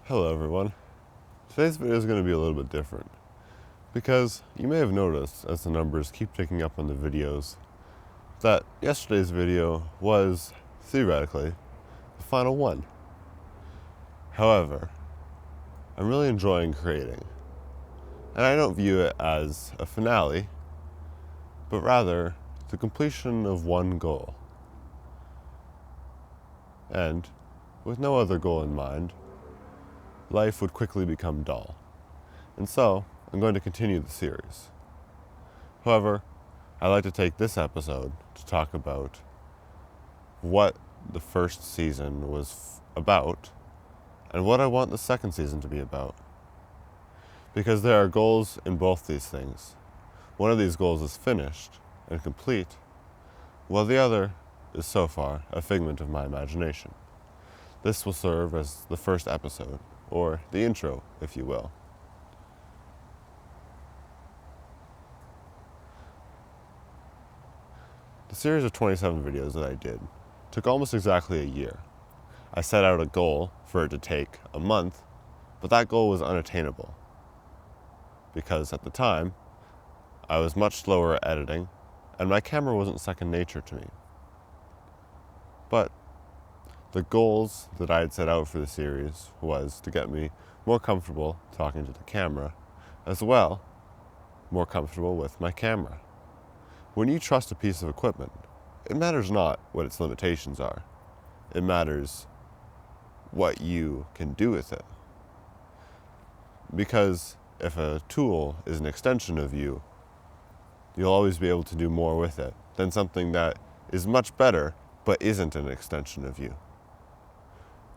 Hello everyone. Today's video is going to be a little bit different because you may have noticed as the numbers keep ticking up on the videos that yesterday's video was theoretically the final one. However, I'm really enjoying creating, and I don't view it as a finale, but rather the completion of one goal. And with no other goal in mind, life would quickly become dull. And so, I'm going to continue the series. However, I'd like to take this episode to talk about what the first season was about and what I want the second season to be about. Because there are goals in both these things. One of these goals is finished and complete, while the other is so far a figment of my imagination. This will serve as the first episode, or the intro, if you will. The series of 27 videos that I did took almost exactly a year. I set out a goal for it to take a month, but that goal was unattainable because at the time, I was much slower at editing and my camera wasn't second nature to me. But the goals that I had set out for the series was to get me more comfortable talking to the camera, as well more comfortable with my camera. When you trust a piece of equipment, it matters not what its limitations are. It matters what you can do with it. Because if a tool is an extension of you, you'll always be able to do more with it than something that is much better but isn't an extension of you.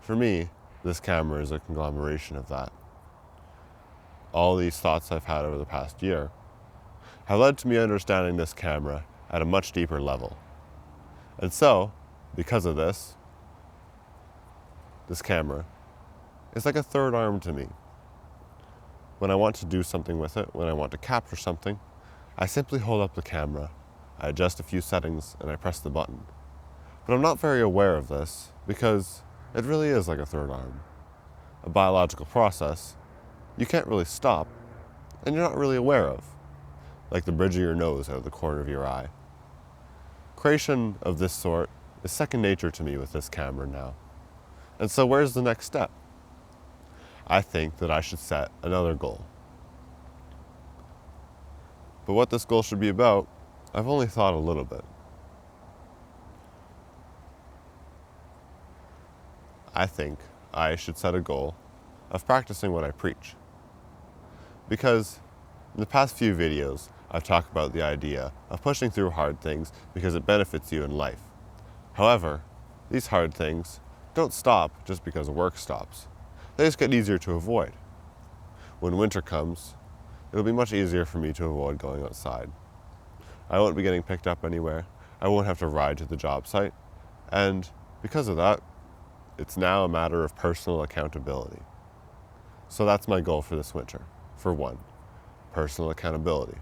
For me, this camera is a conglomeration of that. All these thoughts I've had over the past year have led to me understanding this camera at a much deeper level. And so, because of this camera is like a third arm to me. When I want to do something with it, when I want to capture something, I simply hold up the camera, I adjust a few settings, and I press the button. But I'm not very aware of this because it really is like a third arm. A biological process you can't really stop, and you're not really aware of, like the bridge of your nose out of the corner of your eye. Creation of this sort is second nature to me with this camera now. And so where's the next step? I think that I should set another goal. But what this goal should be about, I've only thought a little bit. I think I should set a goal of practicing what I preach. Because in the past few videos, I've talked about the idea of pushing through hard things because it benefits you in life. However, these hard things don't stop just because work stops. They just get easier to avoid. When winter comes, it'll be much easier for me to avoid going outside. I won't be getting picked up anywhere. I won't have to ride to the job site. And because of that, it's now a matter of personal accountability. So that's my goal for this winter. For one, personal accountability.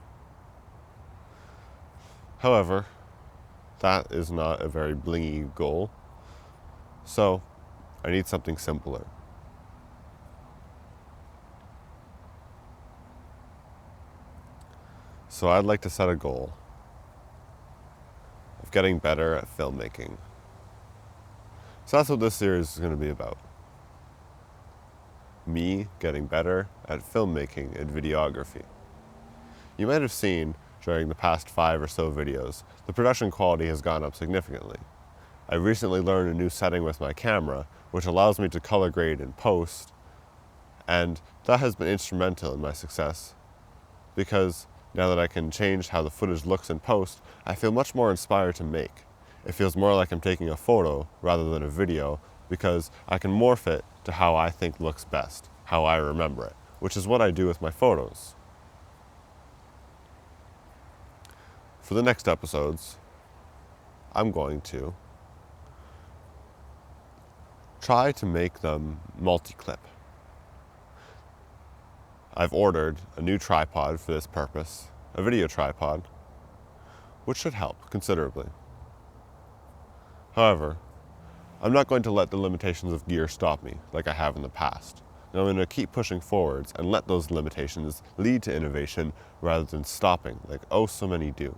However, that is not a very blingy goal, so I need something simpler. So I'd like to set a goal of getting better at filmmaking. So that's what this series is going to be about. Me getting better at filmmaking and videography. You might have seen during the past 5 or so videos, the production quality has gone up significantly. I recently learned a new setting with my camera, which allows me to color grade in post, and that has been instrumental in my success. Because now that I can change how the footage looks in post, I feel much more inspired to make. It feels more like I'm taking a photo rather than a video because I can morph it to how I think looks best, how I remember it, which is what I do with my photos. For the next episodes, I'm going to try to make them multi-clip. I've ordered a new tripod for this purpose, a video tripod, which should help considerably. However, I'm not going to let the limitations of gear stop me like I have in the past. I'm going to keep pushing forwards and let those limitations lead to innovation rather than stopping, like oh so many do.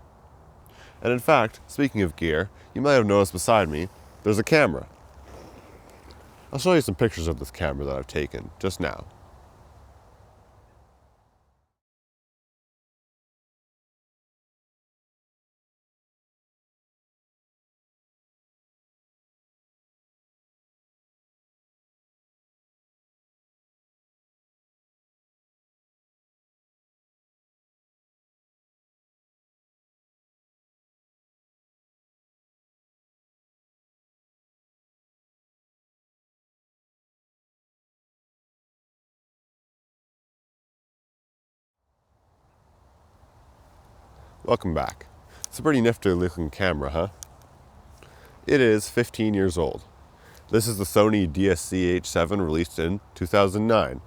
And in fact, speaking of gear, you might have noticed beside me, there's a camera. I'll show you some pictures of this camera that I've taken just now. Welcome back. It's a pretty nifty looking camera, huh? It is 15 years old. This is the Sony DSC-H7 released in 2009.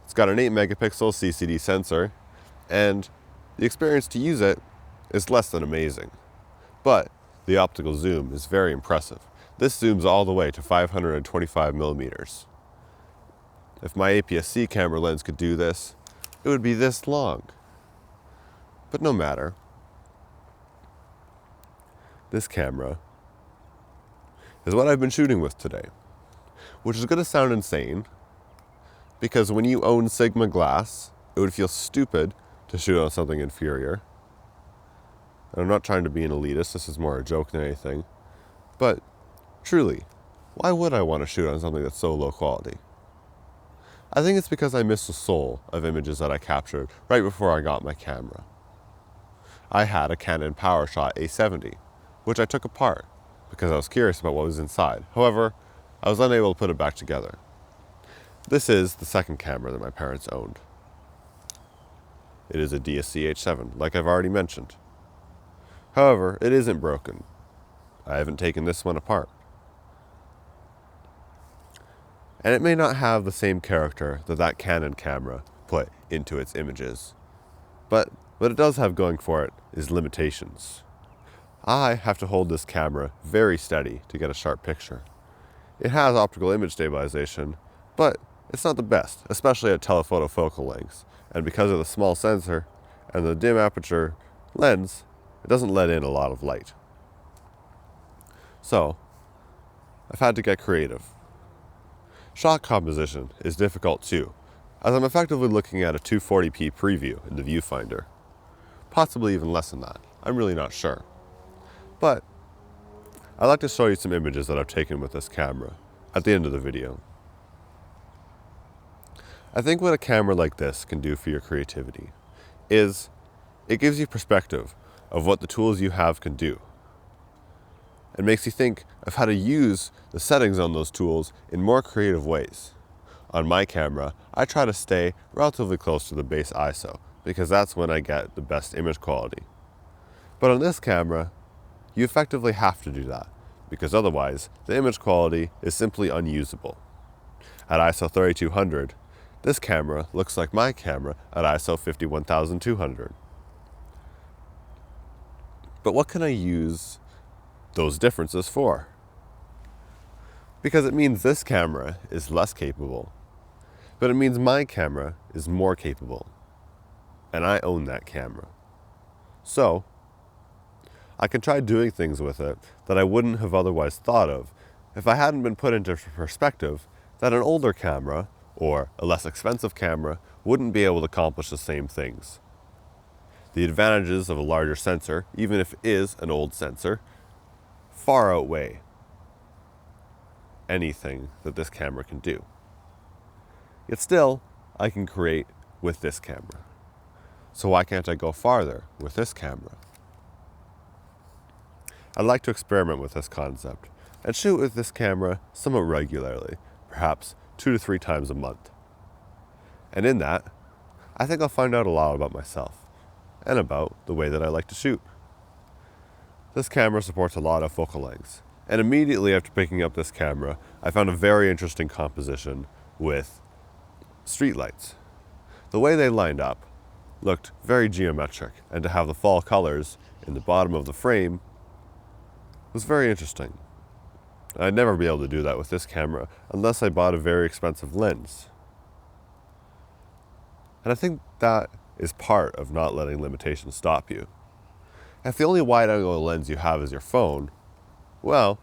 It's got an 8 megapixel CCD sensor, and the experience to use it is less than amazing. But the optical zoom is very impressive. This zooms all the way to 525 millimeters. If my APS-C camera lens could do this, it would be this long. But no matter. This camera is what I've been shooting with today, which is going to sound insane because when you own Sigma glass, it would feel stupid to shoot on something inferior. And I'm not trying to be an elitist, this is more a joke than anything, but truly, why would I want to shoot on something that's so low quality? I think it's because I miss the soul of images that I captured right before I got my camera. I had a Canon PowerShot A70, which I took apart because I was curious about what was inside. However, I was unable to put it back together. This is the second camera that my parents owned. It is a DSC-H7, like I've already mentioned. However, it isn't broken. I haven't taken this one apart. And it may not have the same character that that Canon camera put into its images. But what it does have going for it is limitations. I have to hold this camera very steady to get a sharp picture. It has optical image stabilization, but it's not the best, especially at telephoto focal lengths. And because of the small sensor and the dim aperture lens, it doesn't let in a lot of light. So, I've had to get creative. Shot composition is difficult too, as I'm effectively looking at a 240p preview in the viewfinder. Possibly even less than that, I'm really not sure. But I'd like to show you some images that I've taken with this camera at the end of the video. I think what a camera like this can do for your creativity is it gives you perspective of what the tools you have can do. It makes you think of how to use the settings on those tools in more creative ways. On my camera, I try to stay relatively close to the base ISO because that's when I get the best image quality. But on this camera, you effectively have to do that because otherwise the image quality is simply unusable. At ISO 3200, this camera looks like my camera at ISO 51200. But what can I use those differences for? Because it means this camera is less capable, but it means my camera is more capable, and I own that camera. So, I can try doing things with it that I wouldn't have otherwise thought of if I hadn't been put into perspective that an older camera, or a less expensive camera, wouldn't be able to accomplish the same things. The advantages of a larger sensor, even if it is an old sensor, far outweigh anything that this camera can do. Yet still, I can create with this camera. So why can't I go farther with this camera? I'd like to experiment with this concept and shoot with this camera somewhat regularly, perhaps 2 to 3 times a month. And in that, I think I'll find out a lot about myself and about the way that I like to shoot. This camera supports a lot of focal lengths, and immediately after picking up this camera, I found a very interesting composition with streetlights. The way they lined up looked very geometric, and to have the fall colors in the bottom of the frame was very interesting. I'd never be able to do that with this camera unless I bought a very expensive lens. And I think that is part of not letting limitations stop you. If the only wide-angle lens you have is your phone, well,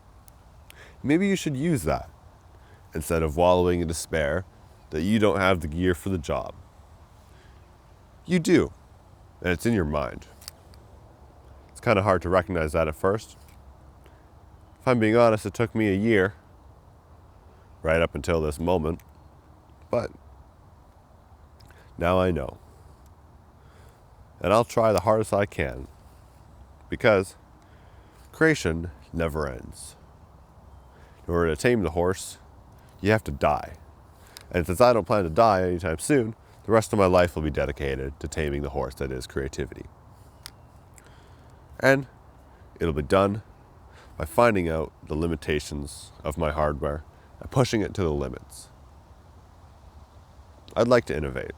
maybe you should use that instead of wallowing in despair that you don't have the gear for the job. You do, and it's in your mind. It's kind of hard to recognize that at first. If I'm being honest, it took me a year, right up until this moment, but now I know. And I'll try the hardest I can, because creation never ends. In order to tame the horse, you have to die. And since I don't plan to die anytime soon, the rest of my life will be dedicated to taming the horse that is creativity. And it'll be done by finding out the limitations of my hardware and pushing it to the limits. I'd like to innovate.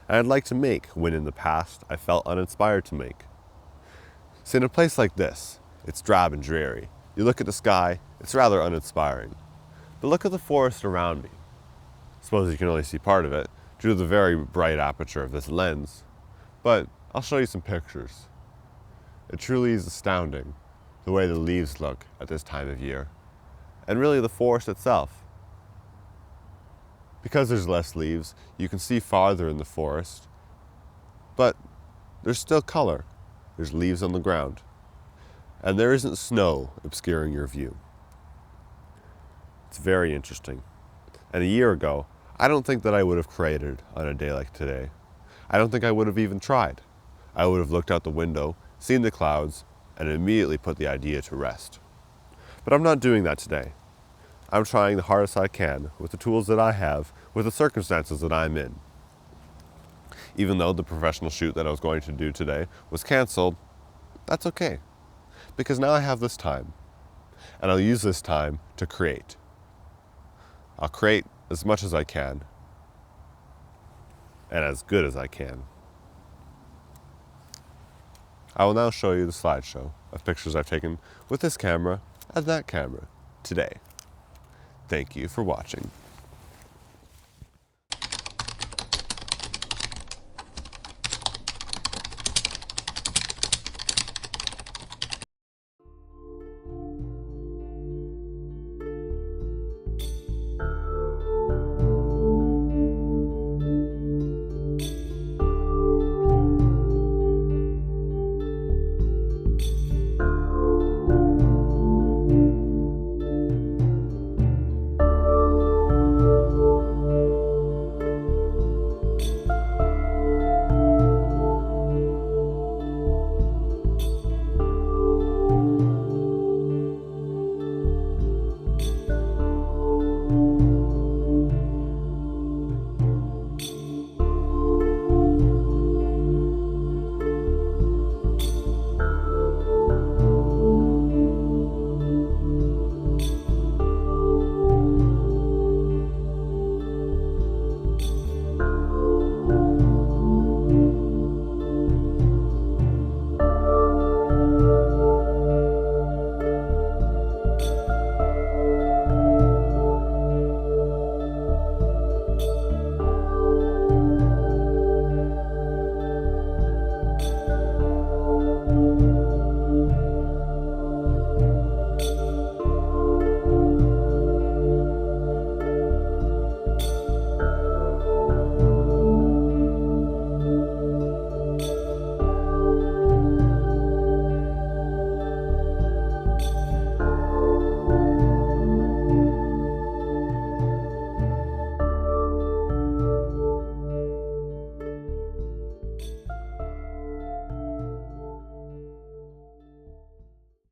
And I'd like to make when in the past I felt uninspired to make. See, in a place like this, it's drab and dreary. You look at the sky, it's rather uninspiring. But look at the forest around me. I suppose you can only see part of it due to the very bright aperture of this lens, but I'll show you some pictures. It truly is astounding the way the leaves look at this time of year, and really the forest itself. Because there's less leaves, you can see farther in the forest, but there's still color. There's leaves on the ground, and there isn't snow obscuring your view. It's very interesting. And a year ago, I don't think that I would have created on a day like today. I don't think I would have even tried. I would have looked out the window, seen the clouds, and immediately put the idea to rest. But I'm not doing that today. I'm trying the hardest I can with the tools that I have, with the circumstances that I'm in. Even though the professional shoot that I was going to do today was canceled, that's okay. Because now I have this time, and I'll use this time to create. I'll create as much as I can, and as good as I can. I will now show you the slideshow of pictures I've taken with this camera and that camera today. Thank you for watching.